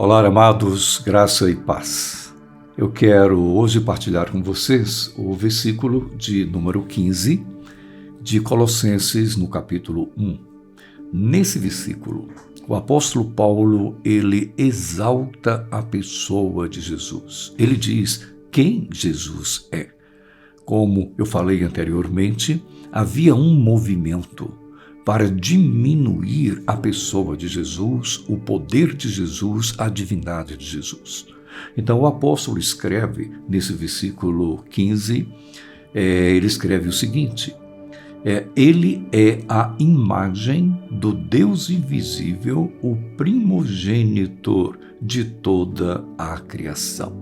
Olá, amados, graça e paz. Eu quero hoje partilhar com vocês o versículo de número 15 de Colossenses, no capítulo 1. Nesse versículo, o apóstolo Paulo, ele exalta a pessoa de Jesus. Ele diz quem Jesus é. Como eu falei anteriormente, havia um movimento para diminuir a pessoa de Jesus, o poder de Jesus, a divindade de Jesus. Então o apóstolo escreve nesse versículo 15, ele escreve o seguinte: ele é a imagem do Deus invisível, o primogênitor de toda a criação.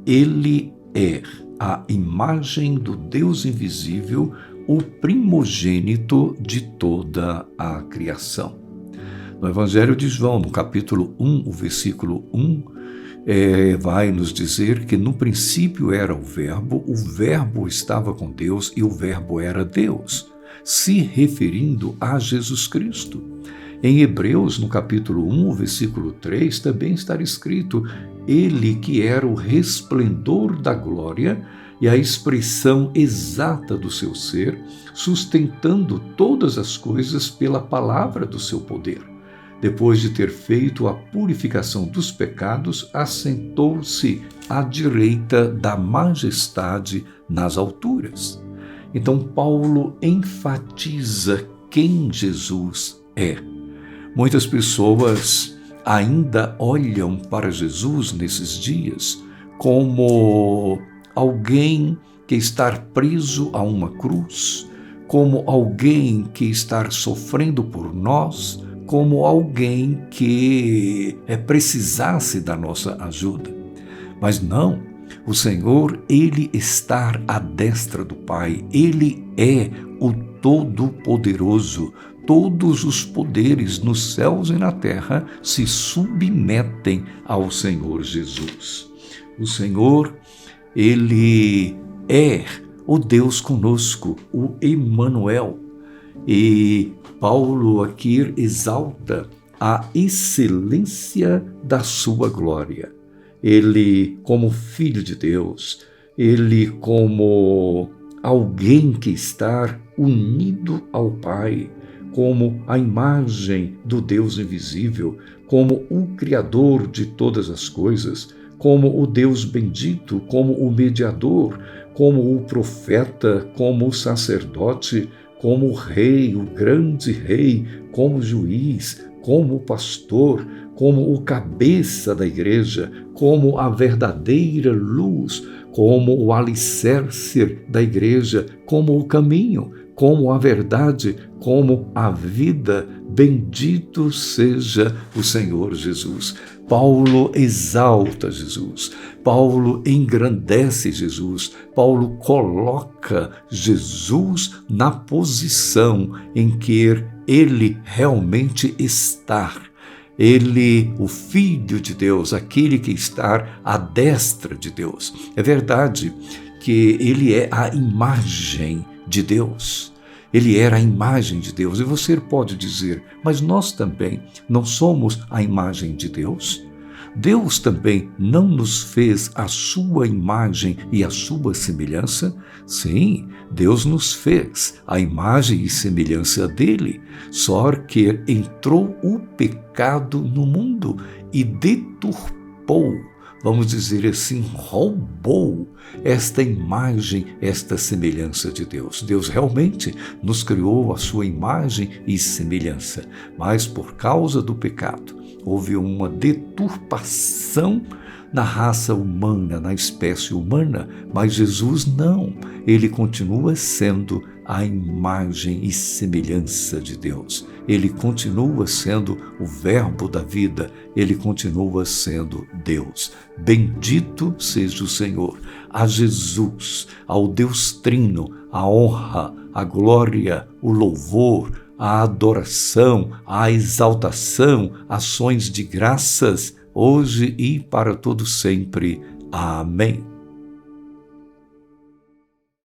Ele é a imagem do Deus invisível, o primogênito de toda a criação. No Evangelho de João, no capítulo 1, o versículo 1, vai nos dizer que no princípio era o Verbo estava com Deus e o Verbo era Deus, se referindo a Jesus Cristo. Em Hebreus, no capítulo 1, o versículo 3, também está escrito: ele que era o resplendor da glória e a expressão exata do seu ser, sustentando todas as coisas pela palavra do seu poder. Depois de ter feito a purificação dos pecados, assentou-se à direita da majestade nas alturas. Então, Paulo enfatiza quem Jesus é. Muitas pessoas ainda olham para Jesus nesses dias como alguém que está preso a uma cruz, como alguém que está sofrendo por nós, como alguém que precisasse da nossa ajuda. Mas não, o Senhor, ele está à destra do Pai, ele é o Todo-Poderoso. Todos os poderes nos céus e na terra se submetem ao Senhor Jesus. O Senhor, ele é o Deus conosco, o Emanuel. E Paulo aqui exalta a excelência da sua glória. Ele, como Filho de Deus, ele como alguém que está unido ao Pai, como a imagem do Deus invisível, como o Criador de todas as coisas, como o Deus bendito, como o mediador, como o profeta, como o sacerdote, como o rei, o grande rei, como o juiz, como o pastor, como o cabeça da igreja, como a verdadeira luz, como o alicerce da igreja, como o caminho, como a verdade, como a vida. Bendito seja o Senhor Jesus. Paulo exalta Jesus, Paulo engrandece Jesus, Paulo coloca Jesus na posição em que ele realmente está. Ele, o Filho de Deus, aquele que está à destra de Deus. É verdade que ele é a imagem de Deus. Ele era a imagem de Deus. E você pode dizer, mas nós também não somos a imagem de Deus? Deus também não nos fez a sua imagem e a sua semelhança? Sim, Deus nos fez a imagem e semelhança dele, só que entrou o pecado no mundo e deturpou, vamos dizer assim, roubou esta imagem, esta semelhança de Deus. Deus realmente nos criou a sua imagem e semelhança, mas por causa do pecado, houve uma deturpação na raça humana, na espécie humana, mas Jesus não. Ele continua sendo a imagem e semelhança de Deus. Ele continua sendo o Verbo da vida. Ele continua sendo Deus. Bendito seja o Senhor. A Jesus, ao Deus Trino, a honra, a glória, o louvor, a adoração, a exaltação, ações de graças, hoje e para todo sempre. Amém.